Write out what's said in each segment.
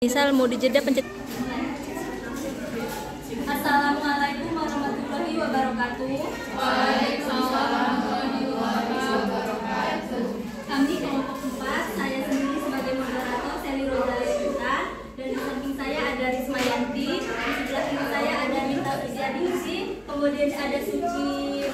Misal mau dijeda pencet. Assalamualaikum warahmatullahi wabarakatuh. Waalaikumsalam warahmatullahi wabarakatuh. Kami kelompok 4, saya sendiri sebagai moderator Seli Rosalia, dan di samping saya ada Risma Yanti, di sebelah kiri saya ada Nita Fisyadisi, kemudian ada Suci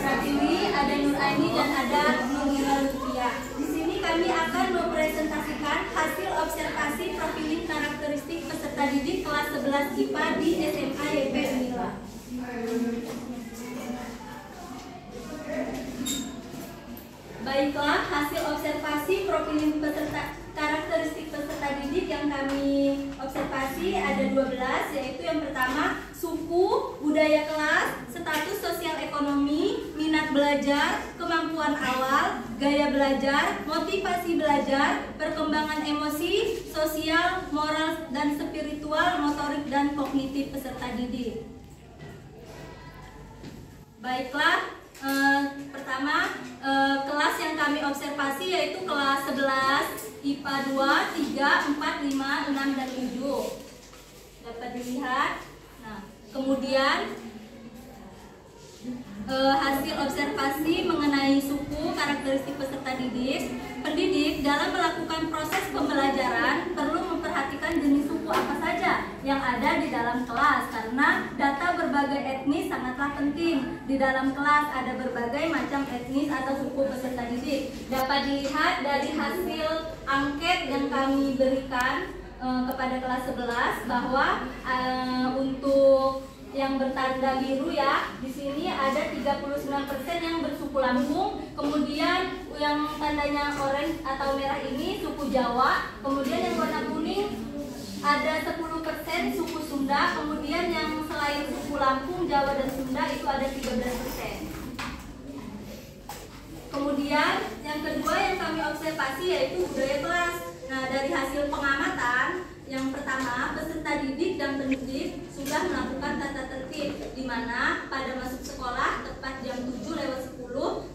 Pratiwi, ada Nur Aini, dan ada Nurila Lutfia. Di sini kami akan mempresentasikan hasil observasi profiling karakteristik peserta didik kelas 11 IPA di SMA YP Unila. Baiklah, hasil observasi profiling karakteristik peserta didik yang kami observasi ada 12, yaitu yang pertama suku, budaya kelas, status sosial ekonomi, minat belajar, kemampuan awal, gaya belajar, motivasi belajar, perkembangan emosi, sosial, moral, dan spiritual, motorik, dan kognitif peserta didik. Baiklah, pertama kelas yang kami observasi yaitu kelas 11 IPA 2, 3, 4, 5, 6, dan 7. Dapat dilihat. Nah, kemudian hasil observasi mengenai suku karakteristik peserta didik. Pendidik dalam melakukan proses pembelajaran perlu memperhatikan jenis suku apa saja yang ada di dalam kelas, karena data berbagai etnis sangatlah penting. Di dalam kelas ada berbagai macam etnis atau suku peserta didik. Dapat dilihat dari hasil angket yang kami berikan kepada kelas 11 bahwa untuk yang bertanda biru ya, di sini ada 39% yang bersuku Lampung, kemudian yang tandanya orange atau merah ini suku Jawa, kemudian yang warna kuning ada 10% suku Sunda, kemudian yang selain suku Lampung, Jawa, dan Sunda itu ada 13%. Kemudian yang kedua yang kami observasi yaitu budaya kelas. Nah, dari hasil pengamatan, yang pertama, peserta didik dan pendidik sudah melakukan tata tertib, di mana pada masuk sekolah tepat jam 7:10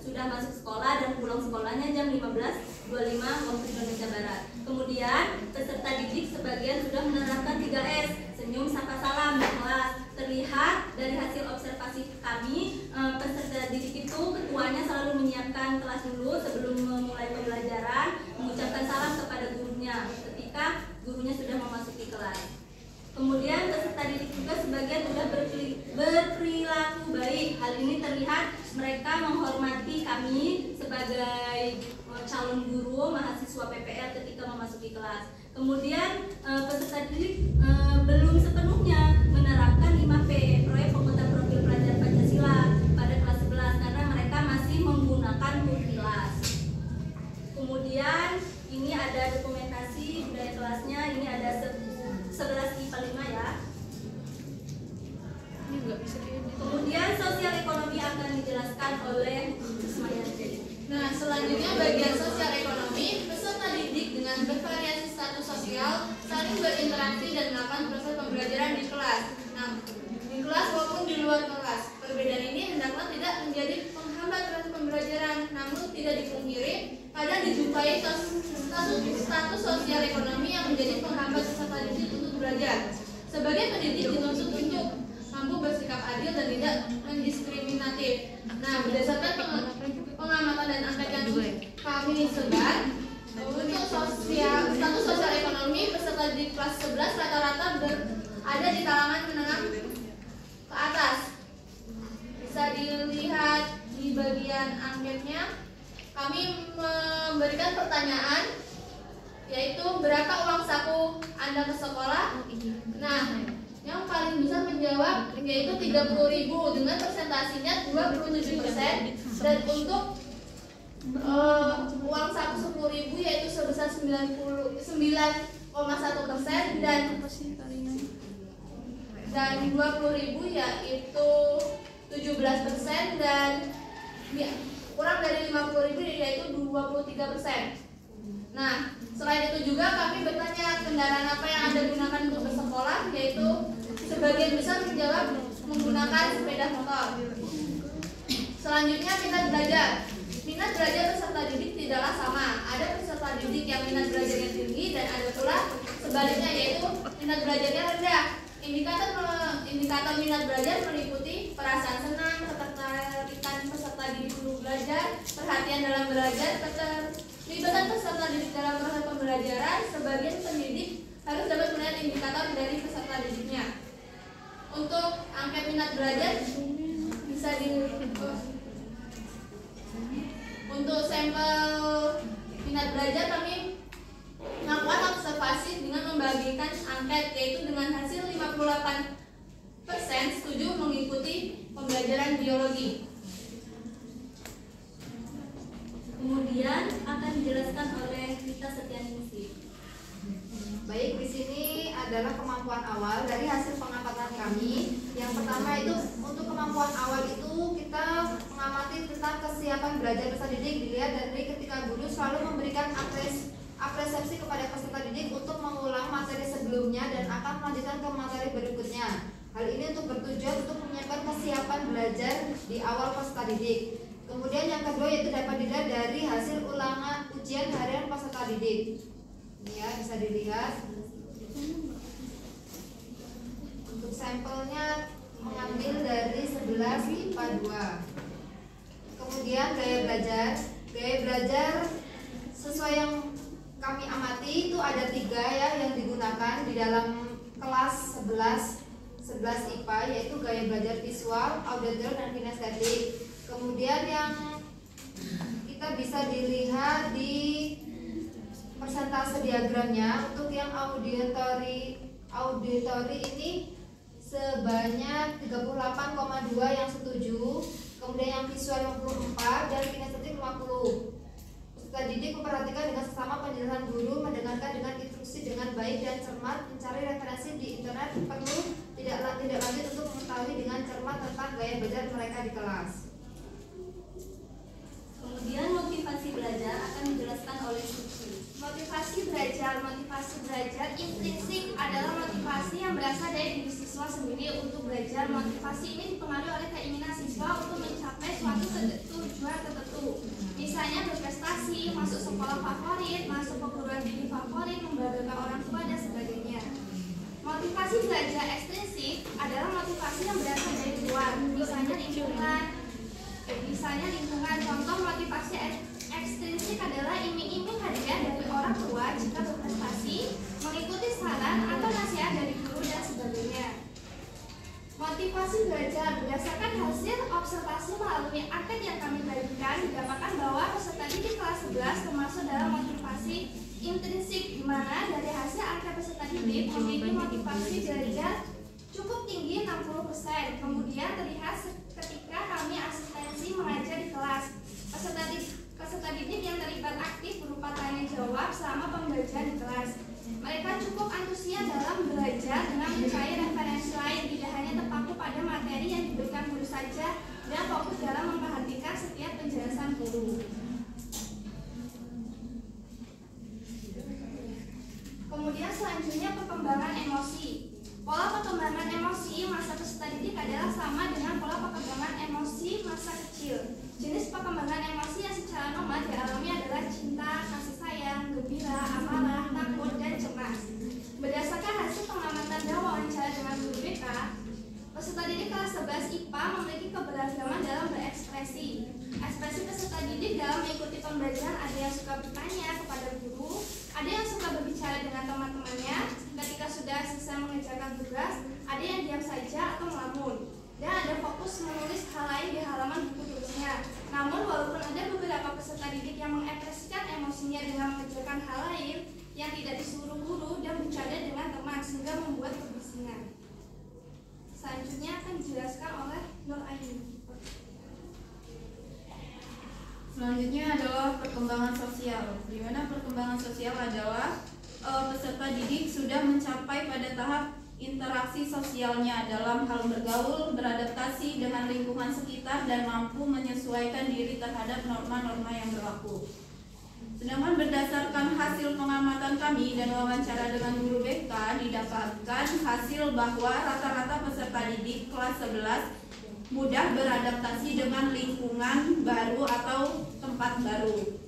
sudah masuk sekolah dan pulang sekolahnya jam 15:25 waktu Indonesia Barat. Kemudian peserta didik sebagian sudah menerapkan 3S, senyum, sapa, salam di kelas. Terlihat dari hasil observasi kami, peserta didik itu ketuanya selalu menyiapkan kelas dulu sebelum memulai pembelajaran, mengucapkan salam kepada gurunya ketika gurunya sudah memasuki kelas. Kemudian peserta didik juga sebagian sudah berperilaku baik. Hal ini terlihat mereka menghormati kami sebagai calon guru mahasiswa PPL ketika memasuki kelas. Kemudian peserta didik belum sepenuhnya menerapkan 5P, proyek pembuatan profil pelajar Pancasila, pada kelas 11 karena mereka masih menggunakan Kurtilas. Kemudian ini ada dokumentasi budaya kelasnya, ini ada 11 IPA 5 ya. Ini nggak bisa diedit. Kemudian sosial ekonomi akan dijelaskan oleh Risma Yanti. Nah, selanjutnya bagian sosial ekonomi, peserta didik dengan bervariasi status sosial saling berinteraksi dan melakukan proses pembelajaran di kelas. Nah, di kelas maupun di luar kelas. Perbedaan ini hendaknya tidak menjadi penghambat proses pembelajaran, namun tidak dipungkiri kadang dijumpai status sosial ekonomi yang menjadi penghambat peserta didik untuk belajar. Sebagai pendidik dituntut untuk mampu bersikap adil dan tidak mendiskriminatif. Nah, berdasarkan pengamatan dan angket yang kami sebar, untuk status sosial ekonomi peserta di kelas 11 rata-rata ada di kalangan menengah ke atas. Bisa dilihat di bagian anketnya, kami memberikan pertanyaan, yaitu berapa uang saku Anda ke sekolah? Nah, yang paling bisa menjawab yaitu 30.000 dengan persentasinya 27%, dan untuk uang saku 10.000 yaitu sebesar 9,1%, dan 20.000 yaitu 17%, dan ya, kurang dari 50.000 yaitu 23%. Nah, selain itu juga kami bertanya kendaraan apa yang Anda gunakan untuk bersekolah, yaitu sebagian besar menjawab menggunakan sepeda motor. Selanjutnya minat belajar. Minat belajar peserta didik tidaklah sama. Ada peserta didik yang minat belajarnya tinggi dan ada pula sebaliknya yaitu minat belajarnya rendah. Indikator minat belajar meliputi perasaan senang, ketertarikan peserta didik guru belajar, perhatian dalam belajar, keterlibatan peserta didik dalam proses pembelajaran. Sebagian pendidik harus dapat melihat indikator dari peserta didiknya. Untuk angket minat belajar bisa untuk sampel minat belajar kami melakukan observasi dengan membagikan angket, yaitu dengan hasil 58% setuju mengikuti pembelajaran biologi. Kemudian akan dijelaskan oleh Rita Setianingsih. Baik, di sini adalah kemampuan awal dari hasil pengamatan kami. Yang pertama itu untuk kemampuan awal itu kita mengamati tentang kesiapan belajar peserta didik, dilihat dari ketika guru selalu memberikan apresiasi kepada peserta didik untuk mengulang materi sebelumnya dan akan melanjutkan ke materi berikutnya. Hal ini untuk bertujuan untuk menyiapkan kesiapan belajar di awal peserta didik. Kemudian yang kedua yaitu dapat dilihat dari hasil ulangan ujian harian peserta didik. Ini ya, bisa dilihat. Untuk sampelnya mengambil dari 11 IPA 2. Kemudian gaya belajar. Gaya belajar sesuai yang kami amati itu ada 3 ya yang digunakan di dalam kelas 11 IPA, yaitu gaya belajar visual, auditor, dan kinestetik. Kemudian yang kita bisa dilihat di persentase diagramnya, untuk yang auditory ini sebanyak 38,2 yang setuju, kemudian yang visual 54 dan kinestetik 50. Peserta didik memperhatikan dengan sesama penjelasan guru, mendengarkan dengan instruksi dengan baik dan cermat, mencari referensi di internet, perlu tidak lanjut untuk mengetahui dengan cermat tentang gaya belajar mereka di kelas. Kemudian motivasi belajar akan dijelaskan oleh Suci. Motivasi belajar intrinsik adalah motivasi yang berasal dari diri siswa sendiri untuk belajar. Motivasi ini dipengaruhi oleh keinginan siswa untuk mencapai suatu tujuan tertentu. Misalnya berprestasi, masuk sekolah favorit, masuk perguruan tinggi favorit, membanggakan orang tua, dan sebagainya. Motivasi belajar ekstrinsik adalah motivasi yang berasal dari luar, misalnya lingkungan. Contoh motivasi ekstrinsik adalah iming-iming hadiah dari orang tua jika berprestasi, mengikuti saran atau nasihat dari guru, dan sebagainya. Motivasi belajar berdasarkan hasil observasi melalui angket yang kami bagikan, didapatkan bahwa peserta didik kelas 11 termasuk dalam motivasi intrinsik, di mana dari hasil angket peserta didik memiliki motivasi belajar cukup tinggi 60%. Kemudian terlihat ketika kami asistensi mengajar di kelas, peserta didik yang terlibat aktif berupa tanya jawab selama pembelajaran di kelas. Mereka cukup antusias dalam belajar dengan mencari referensi lain, tidak hanya terpaku pada materi yang diberikan guru saja, dan fokus dalam memperhatikan setiap penjelasan guru. Kemudian selanjutnya perkembangan emosi. Pola perkembangan emosi masa peserta didik adalah sama dengan pola perkembangan emosi masa kecil. Jenis perkembangan emosi yang secara normal dialami adalah cinta, kasih sayang, gembira, amarah, takut, dan cemas. Berdasarkan hasil pengamatan dan wawancara dengan guru BK, peserta didik kelas 11 IPA memiliki keberagaman dalam berekspresi. Ekspresi peserta didik dalam mengikuti pembelajaran ada yang suka bertanya kepada guru, ada yang suka berbicara dengan teman-temannya ketika sudah selesai mengerjakan tugas, ada yang diam saja atau melamun, dan ada fokus menulis hal lain di halaman buku tulisnya. Namun walaupun ada beberapa peserta didik yang mengekspresikan emosinya dengan mengerjakan hal lain yang tidak disuruh guru dan bercanda dengan teman sehingga membuat kebisingan. Selanjutnya akan dijelaskan oleh Nur Aini. Selanjutnya adalah perkembangan sosial, di mana perkembangan sosial adalah peserta didik sudah mencapai pada tahap interaksi sosialnya dalam hal bergaul, beradaptasi dengan lingkungan sekitar, dan mampu menyesuaikan diri terhadap norma-norma yang berlaku. Sedangkan berdasarkan hasil pengamatan kami dan wawancara dengan guru BK, didapatkan hasil bahwa rata-rata peserta didik kelas 11 mudah beradaptasi dengan lingkungan baru atau tempat baru.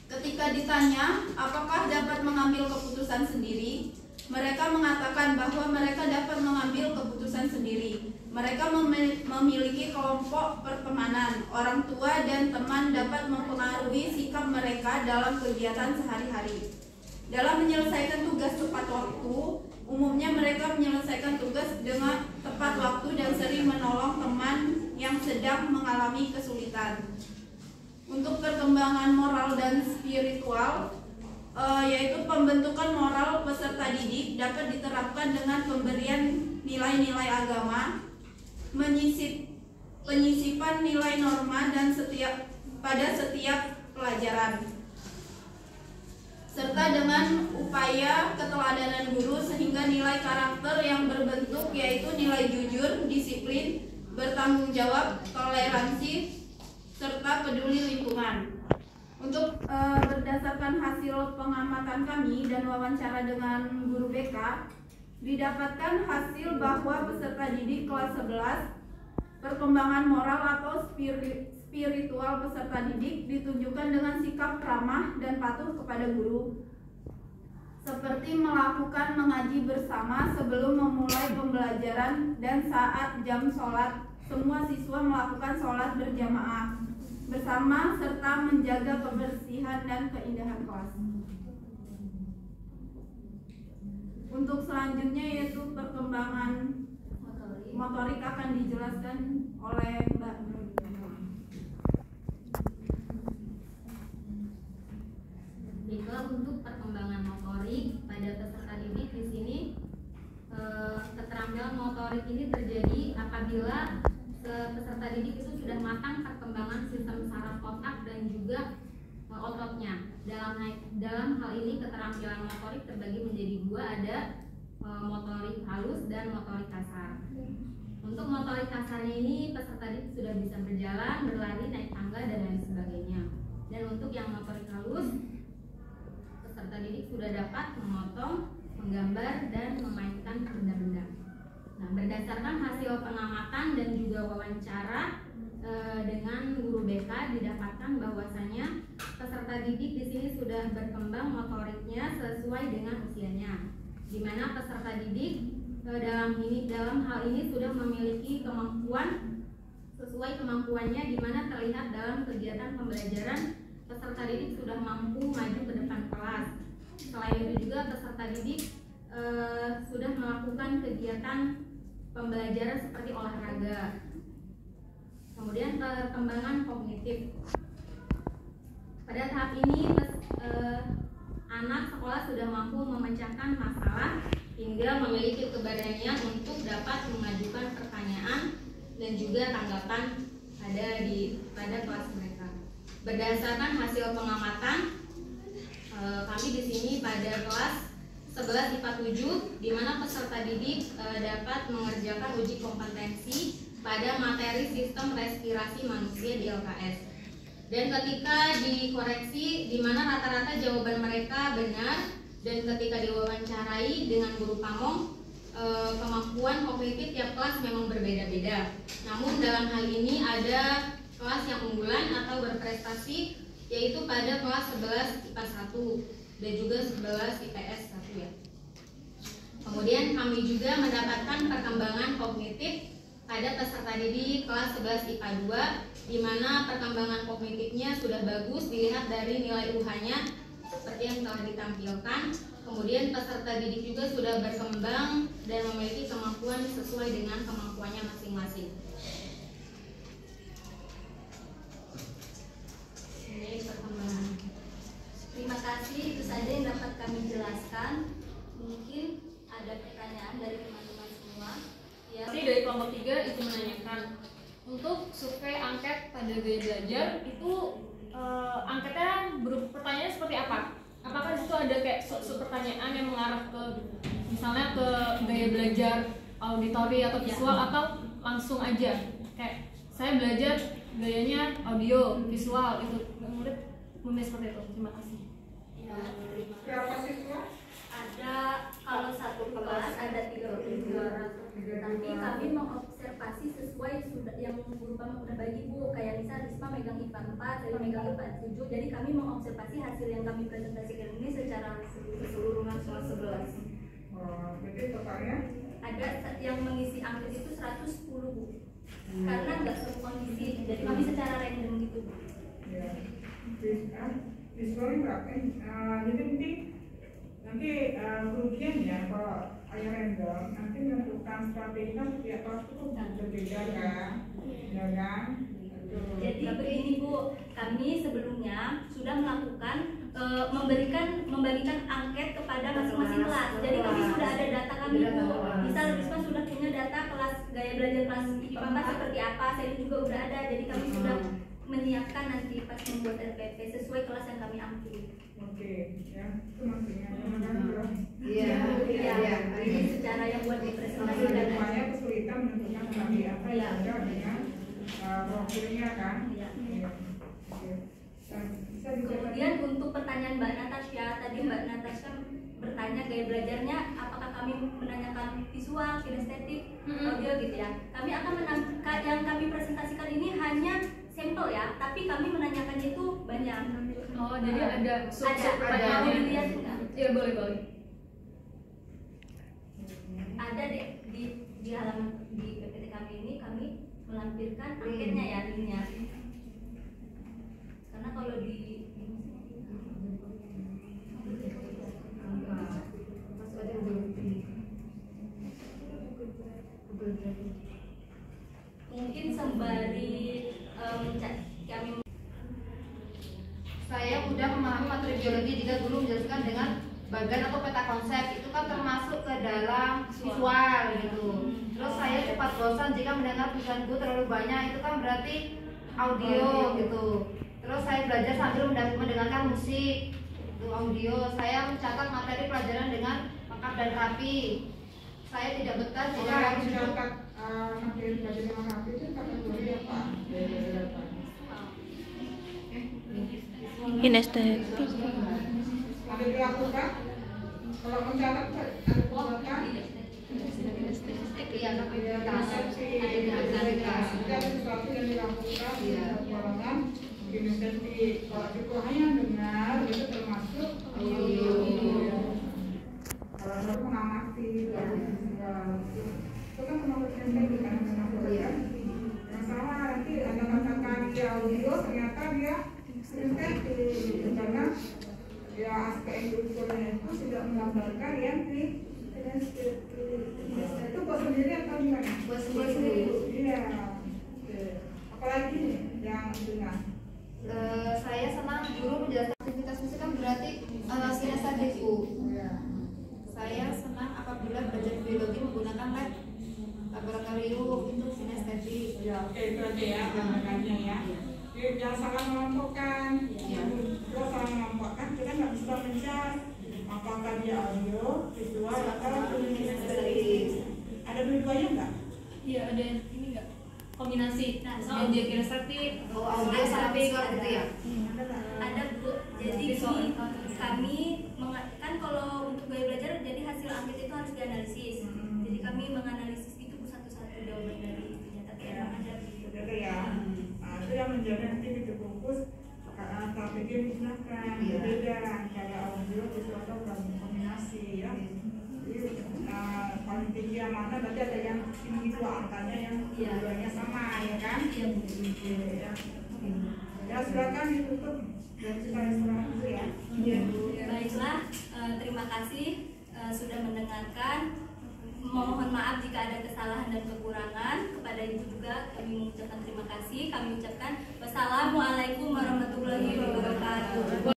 Ketika ditanya apakah dapat mengambil keputusan sendiri, mereka mengatakan bahwa mereka dapat mengambil keputusan sendiri. Mereka memiliki kelompok pertemanan, orang tua dan teman dapat mempengaruhi sikap mereka dalam kegiatan sehari-hari. Dalam menyelesaikan tugas tepat waktu, umumnya mereka menyelesaikan tugas dengan tepat waktu dan sering menolong teman yang sedang mengalami kesulitan. Untuk perkembangan moral dan spiritual, yaitu pembentukan moral peserta didik dapat diterapkan dengan pemberian nilai-nilai agama, penyisipan nilai norma dan pada setiap pelajaran, serta dengan upaya keteladanan guru sehingga nilai karakter yang berbentuk yaitu nilai jujur, disiplin, bertanggung jawab, toleransi, serta peduli lingkungan. Untuk berdasarkan hasil pengamatan kami dan wawancara dengan guru BK, didapatkan hasil bahwa peserta didik kelas 11 perkembangan moral atau spiritual peserta didik ditunjukkan dengan sikap ramah dan patuh kepada guru, seperti melakukan mengaji bersama sebelum memulai pembelajaran dan saat jam sholat semua siswa melakukan sholat berjamaah bersama serta menjaga kebersihan dan keindahan kelas. Untuk selanjutnya yaitu perkembangan motorik akan dijelaskan oleh Mbak Nur. Baiklah, untuk perkembangan motorik pada peserta didik di sini, keterampilan motorik ini terjadi apabila peserta didik itu sudah matang perkembangan sistem saraf otak dan juga ototnya. Dalam hal ini keterampilan motorik terbagi menjadi dua, ada motorik halus dan motorik kasar. Untuk motorik kasarnya ini peserta didik sudah bisa berjalan, berlari, naik tangga dan lain sebagainya. Dan untuk yang motorik halus, peserta didik sudah dapat memotong, menggambar dan memainkan benda-benda. Nah, berdasarkan hasil pengamatan dan juga wawancara dengan guru BK, didapatkan bahwasanya peserta didik di sini sudah berkembang motoriknya sesuai dengan usianya, di mana peserta didik dalam hal ini sudah memiliki kemampuan sesuai kemampuannya, di mana terlihat dalam kegiatan pembelajaran peserta didik sudah mampu maju ke depan kelas. Selain itu juga peserta didik sudah melakukan kegiatan pembelajaran seperti olahraga. Kemudian perkembangan kognitif. Pada tahap ini anak sekolah sudah mampu memecahkan masalah hingga memiliki keberanian untuk dapat mengajukan pertanyaan dan juga tanggapan pada kelas mereka. Berdasarkan hasil pengamatan kami di sini pada kelas 11 IPA 7, di mana peserta didik dapat mengerjakan uji kompetensi pada materi sistem respirasi manusia di LKS. Dan ketika dikoreksi, di mana rata-rata jawaban mereka benar, dan ketika diwawancarai dengan guru pamong, kemampuan kognitif tiap kelas memang berbeda-beda. Namun dalam hal ini ada kelas yang unggulan atau berprestasi, yaitu pada kelas 11 IPA 1 dan juga 11 IPS 1 ya. Kemudian kami juga mendapatkan perkembangan kognitif pada peserta didik kelas 11 IPA 2, di mana perkembangan kognitifnya sudah bagus dilihat dari nilai UH-nya seperti yang telah ditampilkan. Kemudian peserta didik juga sudah berkembang dan memiliki kemampuan sesuai dengan kemampuannya masing-masing. Ini perkembangan. Terima kasih, itu saja yang dapat kami jelaskan. Mungkin ada pertanyaan dari teman-teman semua. Ya. Dari kelompok 3 itu menanyakan untuk survei angket pada gaya belajar itu angketnya pertanyaannya seperti apa? Apakah di situ ada kayak pertanyaan yang mengarah ke misalnya ke gaya belajar auditori atau visual, atau langsung aja kayak saya belajar gayanya audio visual, itu murid memilih seperti itu? Terima kasih. Berapa siswa? Ada, kalau satu kelas ada 32, tapi kami mengobservasi sesuai yang guru kami udah bagi Bu, kayak misal Risma megang IPA 4, saya megang IPA 7. Jadi kami mengobservasi hasil yang kami presentasikan ini secara keseluruhan kelas 11. Oh, jadi totalnya Ada yang mengisi angket itu 110 Bu. Karena nggak semua kondisi, jadi kami secara random gitu Bu. ya di scoring berapa? Jadi nanti kerugian ya kalau ayah random nanti menentukan strategi kan setiap kelas itu berbeda kan, ya kan? Jadi begini Bu, kami sebelumnya sudah melakukan membagikan angket kepada masing-masing kelas. Jadi kami sudah ada data kami Bu. Misal Risma sudah punya data kelas gaya belajar kelas IPA 4 seperti apa, saya juga udah ada. Jadi kami sudah menyiapkan nanti pas membuat RPP sesuai kelas yang kami ambil. Oke, ya itu maksudnya. Iya. Ini secara yang buat Masih dipresentasikan. banyak kesulitan menentukan strategi apa Iya. yang ada dengan profilnya kan? Iya. Iya. Oke. Dan bisa Kemudian untuk pertanyaan Mbak Natasha, tadi Mbak Natasha bertanya gaya belajarnya apakah kami menanyakan visual, kinestetik, audio gitu ya. Kami akan yang kami presentasikan ini hanya sampel ya, tapi kami menanyakannya itu banyak. Oh, jadi ada Ada pertanyaannya. mau dilihat enggak? Iya, boleh. Ada di halaman di PPT kami ini kami melampirkan anketnya ya, linknya. Karena kalau di mungkin sembari kami Saya mudah memahami materi biologi jika guru menjelaskan dengan bagan atau peta konsep. Itu kan termasuk ke dalam visual gitu. Terus saya cepat bosan jika mendengar tulisan guru terlalu banyak. Itu kan berarti audio gitu. Terus saya belajar sambil mendengarkan musik, itu audio. Saya mencatat materi pelajaran dengan lengkap dan rapi. Saya tidak betah jika Kalau harus duduk. mencatat materi belajar dengan rapi itu kategori apa? Kinestetik. Ada dilakukan? Kalau mencatat ada dilakukan? Iya, aktivitas. Ada sesuatu yang dilakukan di golongan kinestetik. Kalau itu hanya dengar itu termasuk audio. Kalau baru mengamati itu kan termasuk kinestetik kan termasuk ya. Yang salah nanti ada katakan dia audio ternyata dia kinestetik karena ya aspek kulturnya itu sudah menggambarkan yang kinestetik. Itu buat sendiri atau gimana? Buat sendiri. Iya. Apalagi nih yang dengar. Saya senang guru menjelaskan aktivitas musik kan berarti kinestetik Bu. Saya senang apabila belajar biologi menggunakan lab laboratorium itu kinestetik. Ya, oke itu aja ya gambarannya ya. Jadi jangan salah mengelompokkan. Kalau salah mengelompokkan kita nggak bisa mencari apakah dia audio, visual atau kinestetik. Ada dua-duanya nggak? Iya, ada ini enggak? Kombinasi. Nah, Audio kinestetik. Oh, audio sama visual gitu ya. ada Bu. Jadi gini, kami kan kalau untuk gaya belajar jadi hasil angket itu harus dianalisis. Jadi kami menganalisis itu satu-satu jawaban dari itunya, tapi emang ada Betul ya. Nah, itu yang menjadi nanti kita fokus karena strategi yang digunakan berbeda antara audio, visual atau kombinasi ya. Jadi paling tinggi yang mana berarti ada yang tinggi dua angkanya yang keduanya sama ya kan? Iya Bu. Ya. Ya silakan ditutup dan kita istirahat dulu ya. Baiklah, terima kasih sudah mendengarkan. Mohon maaf jika ada kesalahan dan kekurangan. Kepada Ibu juga kami mengucapkan terima kasih. Kami ucapkan wassalamualaikum warahmatullahi wabarakatuh.